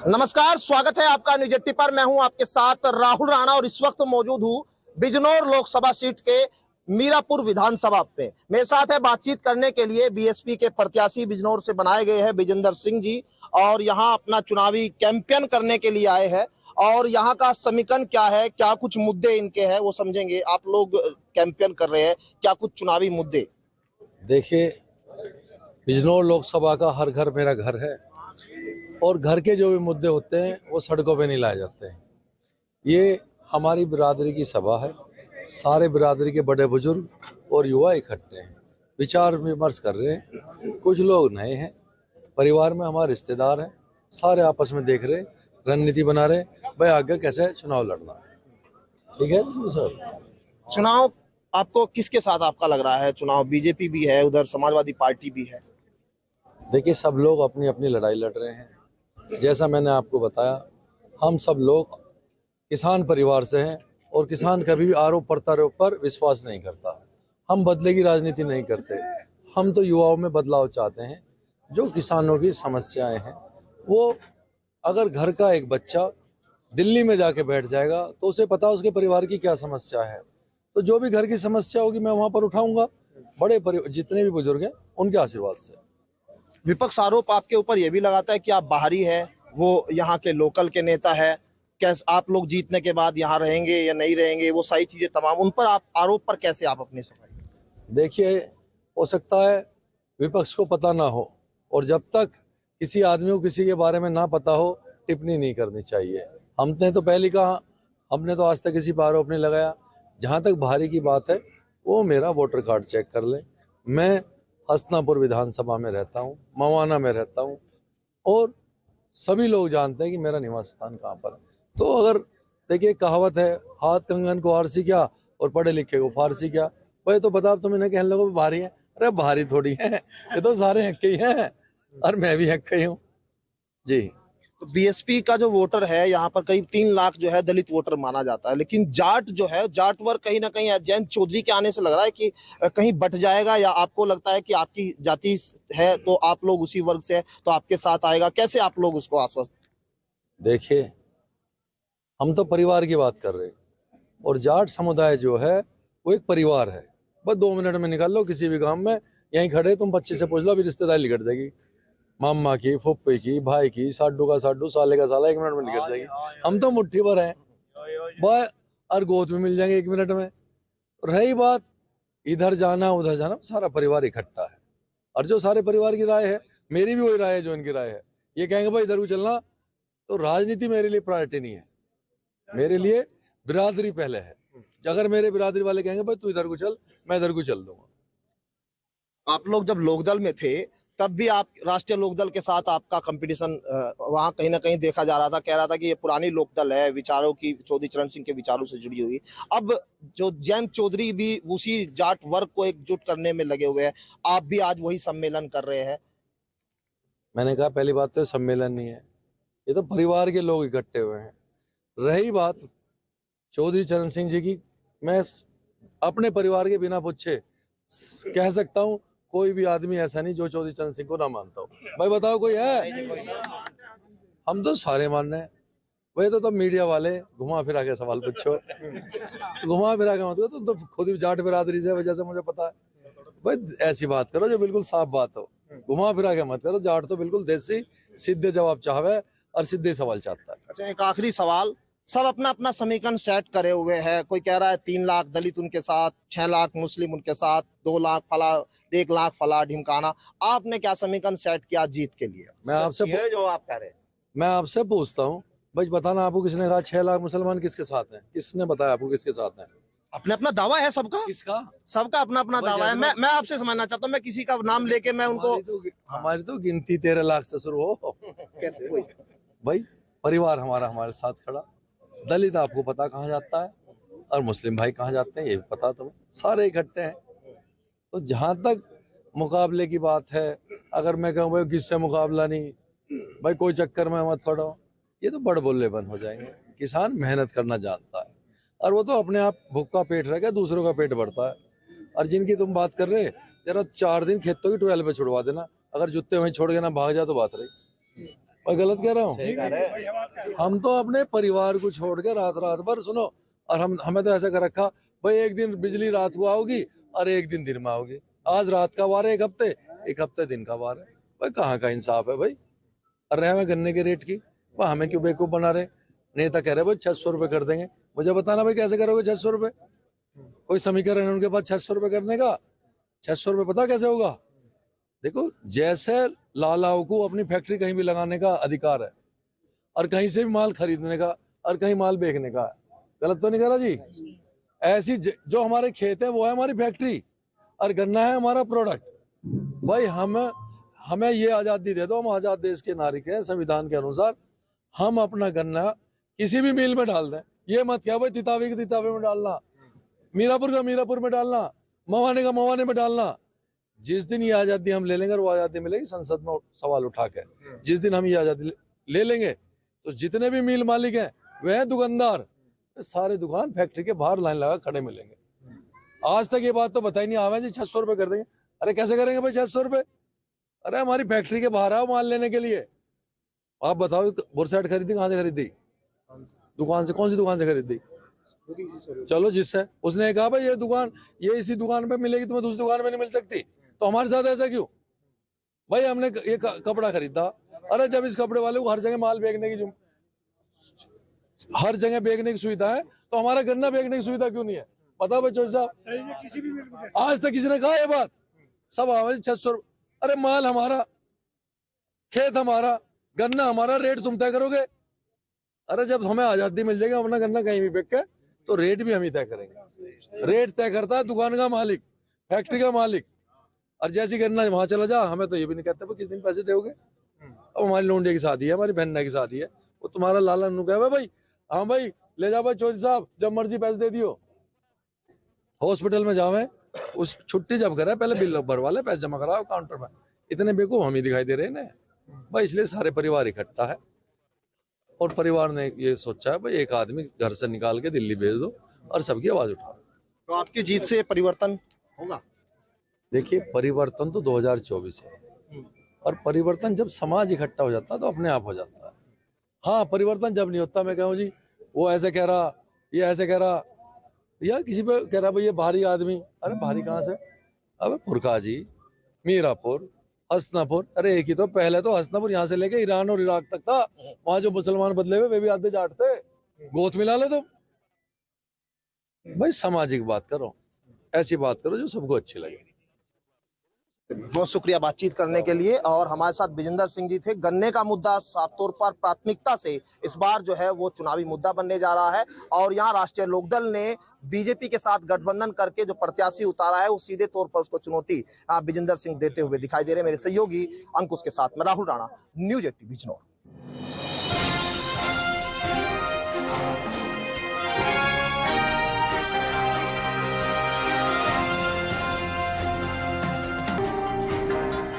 नमस्कार, स्वागत है आपका न्यूज 80 पर। मैं हूं आपके साथ राहुल राणा और इस वक्त मौजूद हूं बिजनौर लोकसभा सीट के मीरापुर विधानसभा पे। मेरे साथ है बातचीत करने के लिए बीएसपी के प्रत्याशी बिजनौर से बनाए गए हैं विजेंद्र सिंह जी, और यहां अपना चुनावी कैंपेन करने के लिए आए हैं। और यहाँ का समीकरण क्या है, क्या कुछ मुद्दे इनके हैं, वो समझेंगे। आप लोग कैंपेन कर रहे हैं, क्या कुछ चुनावी मुद्दे? देखिए, बिजनौर लोकसभा का हर घर मेरा घर है और घर के जो भी मुद्दे होते हैं वो सड़कों पे नहीं लाए जाते हैं। ये हमारी बिरादरी की सभा है, सारे बिरादरी के बड़े बुजुर्ग और युवा इकट्ठे हैं, विचार विमर्श कर रहे हैं। कुछ लोग नए हैं, परिवार में हमारे रिश्तेदार हैं, सारे आपस में देख रहे, रणनीति बना रहे भाई आगे कैसे चुनाव लड़ना। ठीक है सर। चुनाव आपको किसके साथ आपका लग रहा है? चुनाव बीजेपी भी है, उधर समाजवादी पार्टी भी है। देखिए, सब लोग अपनी अपनी लड़ाई लड़ रहे हैं। जैसा मैंने आपको बताया, हम सब लोग किसान परिवार से हैं और किसान कभी भी आरोप प्रत्यारोप पर विश्वास नहीं करता। हम बदले की राजनीति नहीं करते, हम तो युवाओं में बदलाव चाहते हैं। जो किसानों की समस्याएं हैं, वो अगर घर का एक बच्चा दिल्ली में जाके बैठ जाएगा तो उसे पता उसके परिवार की क्या समस्या है। तो जो भी घर की समस्या होगी मैं वहां पर उठाऊंगा, जितने भी बुजुर्ग हैं उनके आशीर्वाद से। विपक्ष आरोप आपके ऊपर यह भी लगाता है कि आप बाहरी है, वो यहाँ के लोकल के नेता है। कैसे आप लोग जीतने के बाद यहाँ रहेंगे या नहीं रहेंगे, वो सारी चीजें तमाम उन पर आप आरोप पर कैसे आप अपनी सफाई? देखिए, हो सकता है विपक्ष को पता ना हो, और जब तक किसी आदमी को किसी के बारे में ना पता हो टिप्पणी नहीं करनी चाहिए। हमने तो पहले कहा, हमने तो आज तक किसी पर आरोप नहीं लगाया। जहाँ तक बाहरी की बात है, वो मेरा वोटर कार्ड चेक कर ले। मैं हसनापुर विधानसभा में रहता हूँ, मवाना में रहता हूँ, और सभी लोग जानते हैं कि मेरा निवास स्थान कहाँ पर है। तो अगर देखिए, कहावत है, हाथ कंगन को आरसी क्या और पढ़े लिखे को फारसी क्या। वही तो बता, तुम इन्हें कहने लगो भारी है। अरे भारी थोड़ी है, ये तो सारे हक्के ही हैं और मैं भी हक्का ही हूँ जी। तो बीएसपी का जो वोटर है यहाँ पर करीब 3 लाख जो है दलित वोटर माना जाता है, लेकिन जाट जो है, जाट वर्ग कहीं ना कहीं जयंत चौधरी के आने से लग रहा है कि कहीं बट जाएगा, या आपको लगता है कि आपकी जाति है तो आप लोग उसी वर्ग से है तो आपके साथ आएगा? कैसे आप लोग उसको आश्वस्त? देखिए, हम तो परिवार की बात कर रहे हैं, और जाट समुदाय जो है वो एक परिवार है। बस 2 मिनट में निकाल लो किसी भी गांव में, यहीं खड़े तुम बच्चे से पूछ लो, अभी रिश्तेदारी निकट जाएगी। मामा की, फुप्पी की, भाई की, साडू का साडू, साले का साला 1 मिनट में निकट जाएगी। हम तो मुट्ठी भर हैं, वह और गोद में मिल जाएंगे 1 मिनट में। रही बात इधर जाना उधर जाना, सारा परिवार इकट्ठा है, और जो सारे परिवार की राय है, मेरी भी वही राय है जो इनकी राय है। ये कहेंगे भाई इधर को चलना, तो राजनीति मेरे लिए प्रायोरिटी नहीं है। मेरे लिए बिरादरी पहले है। अगर मेरे बिरादरी वाले कहेंगे भाई तू इधर को चल, मैं इधर को चल दूंगा। आप लोग जब लोकदल में थे तब भी आप राष्ट्रीय लोकदल के साथ आपका कंपटीशन वहां कहीं ना कहीं देखा जा रहा था। कह रहा था कि ये पुरानी लोकदल है, विचारों की, चौधरी चरण सिंह के विचारों से जुड़ी हुई। अब जो जयंत चौधरी भी उसी जाट वर्ग को एकजुट करने में लगे हुए हैं, आप भी आज वही सम्मेलन कर रहे हैं। मैंने कहा, पहली बात तो सम्मेलन नहीं है, ये तो परिवार के लोग इकट्ठे हुए हैं। रही बात चौधरी चरण सिंह जी की, मैं अपने परिवार के बिना पूछे कह सकता हूँ, कोई भी आदमी ऐसा नहीं जो चौधरी चरण सिंह को ना मानता हो। भाई बताओ कोई है? हम तो सारे मान रहे हैं। वही तो मीडिया वाले घुमा फिरा के सवाल पूछो, घुमा फिरा के मत, तुम तो खुद भी जाट बिरादरी से वजह से मुझे पता है। भाई ऐसी बात करो जो बिल्कुल साफ बात हो, घुमा फिरा के मत करो। जाट तो बिल्कुल देसी सीधे जवाब चाहवे और सीधे सवाल चाहता है। अच्छा, एक आखिरी सवाल। सब अपना अपना समीकरण सेट करे हुए हैं। कोई कह रहा है 3 लाख दलित उनके साथ, 6 लाख मुस्लिम उनके साथ, 2 लाख फला, 1 लाख फला ढिमकाना। आपने क्या समीकरण सेट किया जीत के लिए? मैं आपसे जो आप कह रहे हैं, मैं आपसे पूछता हूँ भाई, बताना आपको किसने कहा 6 लाख मुसलमान किसके साथ हैं? किसने बताया आपको किसके साथ हैं? अपने अपना दावा है सबका, किसका? सबका अपना अपना दावा है। मैं आपसे समझना चाहता हूँ, मैं किसी का नाम लेके मैं उनको हमारी तो गिनती 13 लाख से शुरू हो। कैसे कोई भाई परिवार हमारा हमारे साथ खड़ा। दलित आपको पता कहाँ जाता है, और मुस्लिम भाई कहाँ जाते हैं ये भी पता तुम्हें, सारे इकट्ठे हैं। तो जहां तक मुकाबले की बात है, अगर मैं कहूँ भाई किससे मुकाबला नहीं, भाई कोई चक्कर में मत पड़ो, ये तो बड़ बोले बन हो जाएंगे। किसान मेहनत करना जानता है, और वो तो अपने आप भूखा पेट रह गया, दूसरों का पेट भरता है। और जिनकी तुम बात कर रहे, जरा 4 दिन खेतों की 12 पे छुड़वा देना, अगर जूते वहीं छोड़ के ना भाग जाए तो बात रही। मैं गलत कह रहा हूँ? हम तो अपने परिवार को छोड़ के रात रात भर सुनो, और हमें तो ऐसा कर रखा भाई, एक दिन बिजली रात को आओगी और एक दिन दिन में आओगी। आज रात का वार है, एक हफ्ते दिन का वार है। भाई कहाँ का इंसाफ है भाई? कर रहे हैं हमें गन्ने के रेट की, भाई हमें क्यों बेवकूफ बना रहे? नेता कह रहे भाई 600 रुपए कर देंगे। मुझे बताना भाई कैसे करोगे 600 रुपए? कोई समीकरण है उनके पास 600 रुपए करने का? 600 रुपए पता कैसे होगा? देखो, जैसे लालाओं को अपनी फैक्ट्री कहीं भी लगाने का अधिकार है, और कहीं से भी माल खरीदने का, और कहीं माल बेचने का है। गलत तो नहीं कह रहा जी? ऐसी जो हमारे खेत है वो है हमारी फैक्ट्री, और गन्ना है हमारा प्रोडक्ट। भाई हमें ये आजादी दे दो, हम आजाद देश के नागरिक हैं, संविधान के अनुसार हम अपना गन्ना किसी भी मिल में डाल दें। ये मत क्या भाई तितावे के तितावे में डालना, मीरापुर का मीरापुर में डालना, मवाने का मवाने में डालना। जिस दिन ये आजादी हम ले लेंगे, और वो आजादी मिलेगी संसद में सवाल उठा के, जिस दिन हम ये आजादी ले लेंगे, तो जितने भी मिल मालिक हैं वह दुकानदार सारे दुकान फैक्ट्री के बाहर लाइन लगा खड़े मिलेंगे। आज तक ये बात तो बताई नहीं, आवे जी 600 रुपए कर देंगे। अरे कैसे करेंगे भाई 600 रुपए? अरे हमारी फैक्ट्री के बाहर आओ माल लेने के लिए। आप बताओ, बुरसेट खरीदी कहाँ से खरीदी? दुकान से। कौन सी दुकान से खरीदी? चलो जिससे उसने कहा भाई ये इसी दुकान पे मिलेगी, तुम्हें दूसरी दुकान में नहीं मिल सकती। तो हमारे साथ ऐसा क्यों? भाई हमने ये कपड़ा खरीदा, अरे जब इस कपड़े वाले को हर जगह माल बेचने की हर जगह बेचने की सुविधा है, तो हमारा गन्ना बेचने की सुविधा क्यों नहीं है? पता भाई चौधरी साहब, आज तक किसी ने कहा ये बात? सब आवाज 600। अरे माल हमारा, खेत हमारा, गन्ना हमारा, रेट तुम तय करोगे। अरे जब हमें आजादी मिल जाएगी, अपना गन्ना कहीं भी बेच के, तो रेट भी हम ही तय करेंगे। रेट तय करता है दुकान का मालिक, फैक्ट्री का मालिक। और जैसी गन्ना वहां चला जा, हमें तो ये भी नहीं कहते किस दिन पैसे दोगे। अब हमारी लोंडे की शादी है, हमारी बहना की शादी है, वो तुम्हारा लाला नु कहे भाई हाँ भाई ले जाओ भाई चौधरी साहब, जब मर्जी पैसे दे दियो। हॉस्पिटल में जावे, उस छुट्टी जब करे पहले बिल भरवा ले, पैसे जमा कराओ काउंटर में। इतने बेवकूफ हम ही दिखाई दे रहे हैं भाई। इसलिए सारे परिवार इकट्ठा है, और परिवार ने ये सोचा है भाई एक आदमी घर से निकाल के दिल्ली भेज दो और सबकी आवाज उठाओ। तो आपकी जीत से परिवर्तन होगा? देखिए, परिवर्तन तो 2024 है, और परिवर्तन जब समाज इकट्ठा हो जाता है तो अपने आप हो जाता है। हाँ, परिवर्तन जब नहीं होता, मैं कहूँ जी वो ऐसे कह रहा, ये ऐसे कह रहा, या किसी पे कह रहा भाई ये भारी आदमी। अरे भारी कहाँ से? अबे फुरका जी, मीरापुर, हसनापुर। अरे एक ही तो, पहले तो हसनापुर यहाँ से लेके ईरान और इराक तक था। वहां जो मुसलमान बदले हुए वे भी आधे जाट थे। गोत मिला ले तुम। भाई सामाजिक बात करो, ऐसी बात करो जो सबको अच्छी लगे। बहुत शुक्रिया बातचीत करने के लिए। और हमारे साथ विजेंद्र सिंह जी थे। गन्ने का मुद्दा साफ तौर पर प्राथमिकता से इस बार जो है वो चुनावी मुद्दा बनने जा रहा है, और यहाँ राष्ट्रीय लोकदल ने बीजेपी के साथ गठबंधन करके जो प्रत्याशी उतारा है, वो सीधे तौर पर उसको चुनौती विजेंद्र सिंह देते हुए दिखाई दे रहे हैं। मेरे सहयोगी अंकुश के साथ मैं राहुल राणा, न्यूज़ 18 बिजनौर।